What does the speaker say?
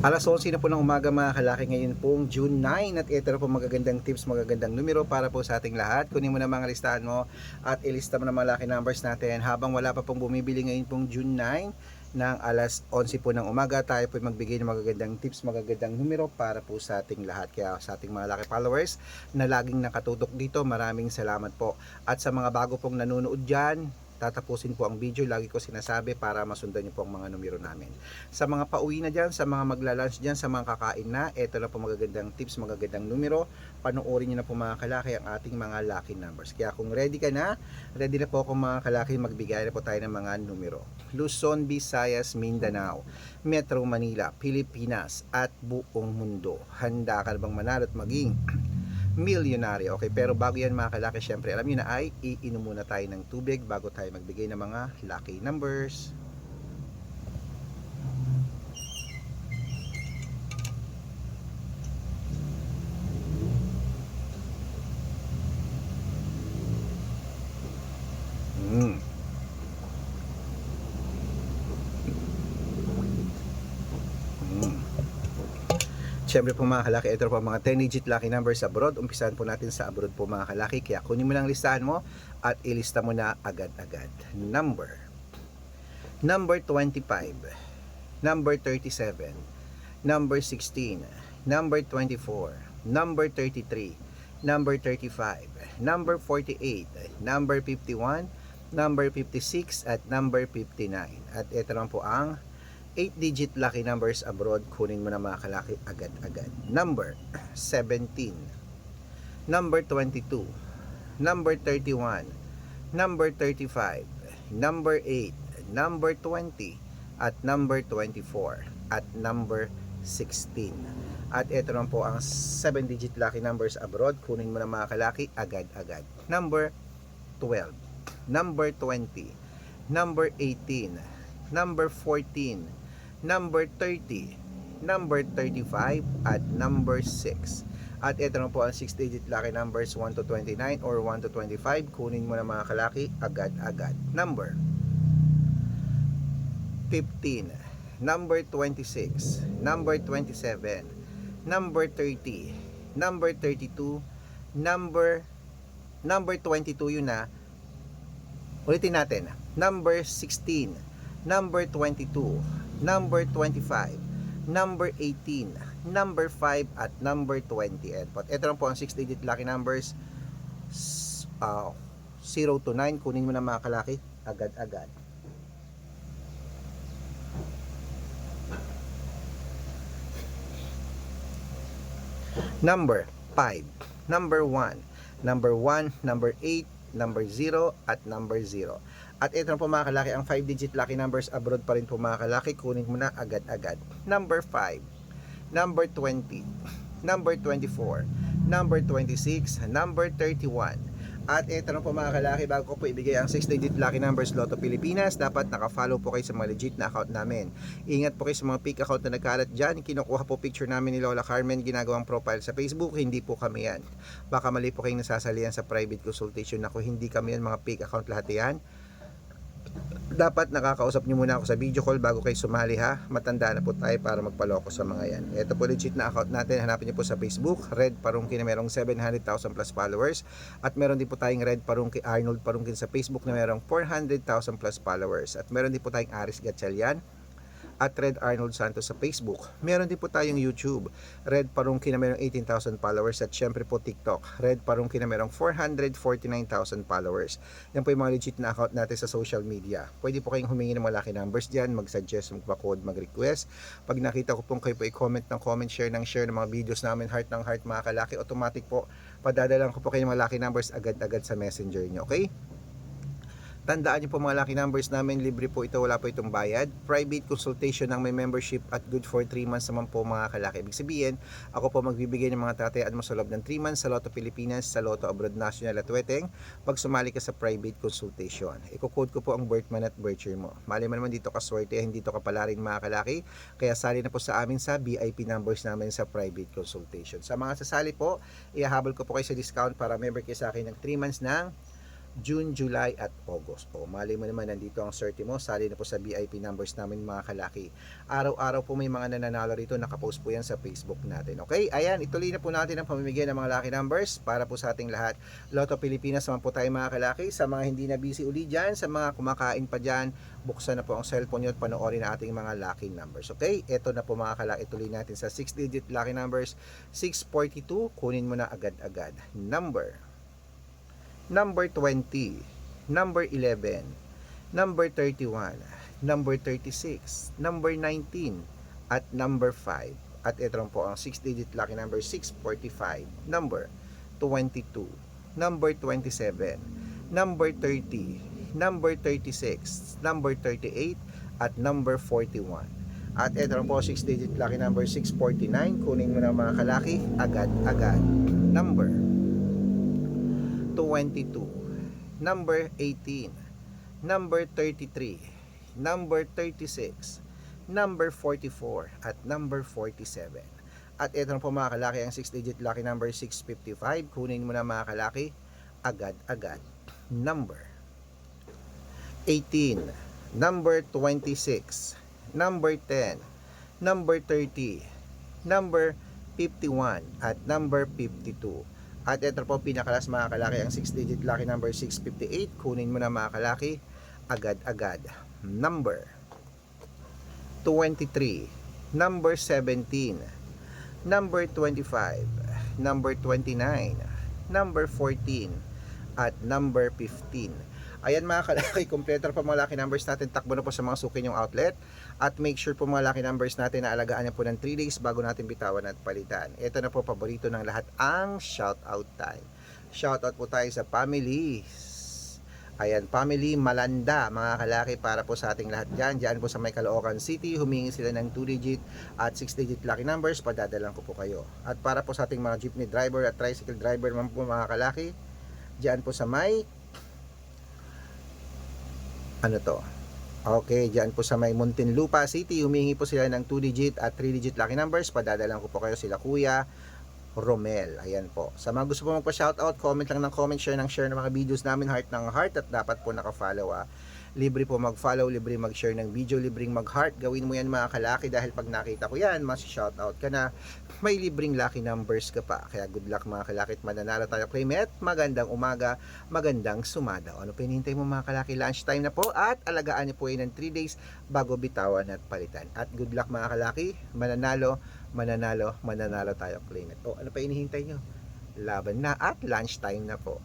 Alas 11 na po ng umaga mga kalaki, ngayon pong June 9 at ito na po magagandang tips, magagandang numero para po sa ating lahat. Kunin mo na mga listahan mo at ilista mo na mga lucky numbers natin habang wala pa pong bumibili ngayon pong June 9 ng alas 11 po ng umaga. Tayo po magbigay ng magagandang tips, magagandang numero para po sa ating lahat. Kaya sa ating mga lucky followers na laging nakatutok dito, maraming salamat po. At sa mga bago pong nanonood dyan, tatapusin po ang video, lagi ko sinasabi para masundan niyo po ang mga numero namin. Sa mga pauwi na dyan, sa mga magla-lunch dyan, sa mga kakain na, eto na po magagandang tips, magagandang numero. Panoorin niyo na po mga kalaki ang ating mga lucky numbers. Kaya kung ready ka na, ready na po ako mga kalaki, magbigay na po tayo ng mga numero. Luzon, Visayas, Mindanao, Metro Manila, Pilipinas at buong mundo. Handa ka na bang manalo at maging milyonaryo? Okay, pero bago yan mga kalaki, syempre alam niyo na ay iinom muna tayo ng tubig bago tayo magbigay ng mga lucky numbers. Mm. Siyempre po mga kalaki, ito po mga 10-digit lucky numbers abroad. Umpisahan po natin sa abroad po mga kalaki. Kaya kunin mo lang listahan mo at ilista mo na agad-agad. Number 25, number 37, number 16, number 24, number 33, number 35, number 48, number 51, number 56 at number 59. At ito naman po ang 8-digit lucky numbers abroad. Kunin mo na mga kalaki agad-agad. Number 17, number 22, number 31, number 35, number 8, number 20 at number 24 at number 16. At ito naman po ang 7-digit lucky numbers abroad. Kunin mo na mga kalaki agad-agad. Number 12, number 20, number 18, number 14, number 30, number 35 at number 6. At ito na po ang 6-digit lucky numbers 1 to 29 or 1 to 25. Kunin mo na mga kalaki agad-agad. Number 15, number 26, number 27, number 30, number 32, number 22 yun na. Ulitin natin. Number 16, number 22, number 25, number 18, number 5 at number 20. At ito lang po ang 6-digit lucky numbers 0 to 9. Kunin mo na mga kalaki agad-agad. Number 5, number 1, number 1, number 8, number 0 at number 0. At ito na po mga kalaki ang 5-digit lucky numbers abroad pa rin po mga kalaki. Kunin mo na agad-agad. Number 5, number 20, number 24, number 26, number 31. At ito na po mga kalaki, bago ko po ibigay ang 6-digit lucky numbers Lotto Pilipinas, dapat naka-follow po kayo sa mga legit na account namin. Ingat po kayo sa mga fake account na nagkalat dyan. Kinukuha po picture namin ni Lola Carmen, ginagawang profile sa Facebook. Hindi po kami yan. Baka mali po kayong nasasalihan sa private consultation. Ako, hindi kami yan, mga fake account lahat yan. Dapat nakakausap nyo muna ako sa video call bago kayo sumali ha. Matanda na po tayo para magpaloko sa mga yan. Ito po legit na account natin. Hanapin nyo po sa Facebook, Red Parungkin na merong 700,000 plus followers. At meron din po tayong Red Parungkin, Arnold Parungkin sa Facebook na merong 400,000 plus followers. At meron din po tayong Aris Gatchalian at Red Arnold Santos sa Facebook. Meron din po tayong YouTube, Red Parungkin na mayroong 18,000 followers at syempre po TikTok, Red Parungkin na mayroong 449,000 followers. Yan po yung mga legit na account natin sa social media. Pwede po kayong humingi ng mga lucky numbers dyan, mag-suggest, magpa-code, mag-request. Pag nakita ko pong kayo po i-comment ng comment, share ng mga videos namin, heart ng heart mga kalaki, automatic po, padadalang ko po kayo ng mga lucky numbers agad-agad sa messenger nyo, okay? Tandaan niyo po mga lucky numbers namin, libre po ito, wala po itong bayad. Private consultation ng may membership at good for 3 months naman po mga kalaki. Ibig sabihin, ako po magbibigay ng mga tatayaan mo sa loob ng 3 months sa Lotto Pilipinas, sa Lotto Abroad National at Weteng pag sumali ka sa private consultation. Iko-code ko po ang birth month at birth year mo. Mali mo naman dito kaswerte, hindi to kapalarin mga kalaki. Kaya sali na po sa amin sa VIP numbers namin sa private consultation. Sa mga sasali po, ihahabol ko po kayo sa discount para member kayo sa akin ng 3 months ng June, July at August. O mali mo naman, nandito ang swerte mo, sali na po sa VIP numbers namin mga kalaki. Araw-araw po may mga nananalo rito, nakapost po yan sa Facebook natin. Okay, ayan, ituloy na po natin ang pamimigay ng mga lucky numbers para po sa ating lahat. Lotto Pilipinas naman po tayo mga kalaki. Sa mga hindi na busy uli dyan, sa mga kumakain pa dyan, buksan na po ang cellphone nyo at panoorin na ating mga lucky numbers. Okay, eto na po mga kalaki, ituloy natin sa 6-digit lucky numbers. 642, kunin mo na agad-agad. Number 20, number 11, number 31, number 36, number 19, at number 5. At ito po ang 6-digit lucky number 645, number 22, number 27, number 30, number 36, number 38, at number 41. At ito po 6-digit lucky number 649, kunin mo na mga kalaki, agad-agad. Number 22, number 18, number 33, number 36, number 44, at number 47. At ito na po mga kalaki ang 6-digit lucky number 655. Kunin mo na mga kalaki, agad-agad. Number 18, number 26, number 10, number 30, number 51, at number 52. At ito po pinakalas mga kalaki ang 6-digit lucky number 658. Kunin mo na mga kalaki, agad-agad. Number 23, number 17, number 25, number 29, number 14, at number 15. Ayan mga kalaki, kompleto na po mga lucky numbers natin. Takbo na po sa mga suki nyong outlet. At make sure po mga lucky numbers natin na alagaan niyo po ng 3 days bago natin bitawan at palitan. Ito na po paborito ng lahat, ang shoutout time. Shoutout po tayo sa family. Ayan, family Malanda mga kalaki, para po sa ating lahat dyan. Diyan po sa may Caloocan City, humingi sila ng 2-digit at 6-digit lucky numbers. Padadalan ko po kayo. At para po sa ating mga jeepney driver at tricycle driver naman po mga kalaki, diyan po sa may diyan po sa may Muntinlupa City, humingi po sila ng 2-digit at 3-digit lucky numbers. Padadalan ko po kayo sila Kuya Romel. Ayan po. Sa mga gusto po magpa-shoutout, comment lang ng comment, share ng mga videos namin, heart ng heart, at dapat po naka-follow Libre po mag-follow, libre mag-share ng video, libreng mag-heart. Gawin mo yan mga kalaki, dahil pag nakita ko yan, mas-shoutout ka na. May libreng lucky numbers ka pa. Kaya good luck mga kalaki at mananalo tayo. Claimet, magandang umaga, magandang sumadaw. Ano pinintay mo mga kalaki? Lunch time na po, at alagaan niyo po yan ng 3 days bago bitawan at palitan. At good luck mga kalaki, mananalo tayo. Claimet. Ano pa hinihintay nyo? Laban na at lunch time na po.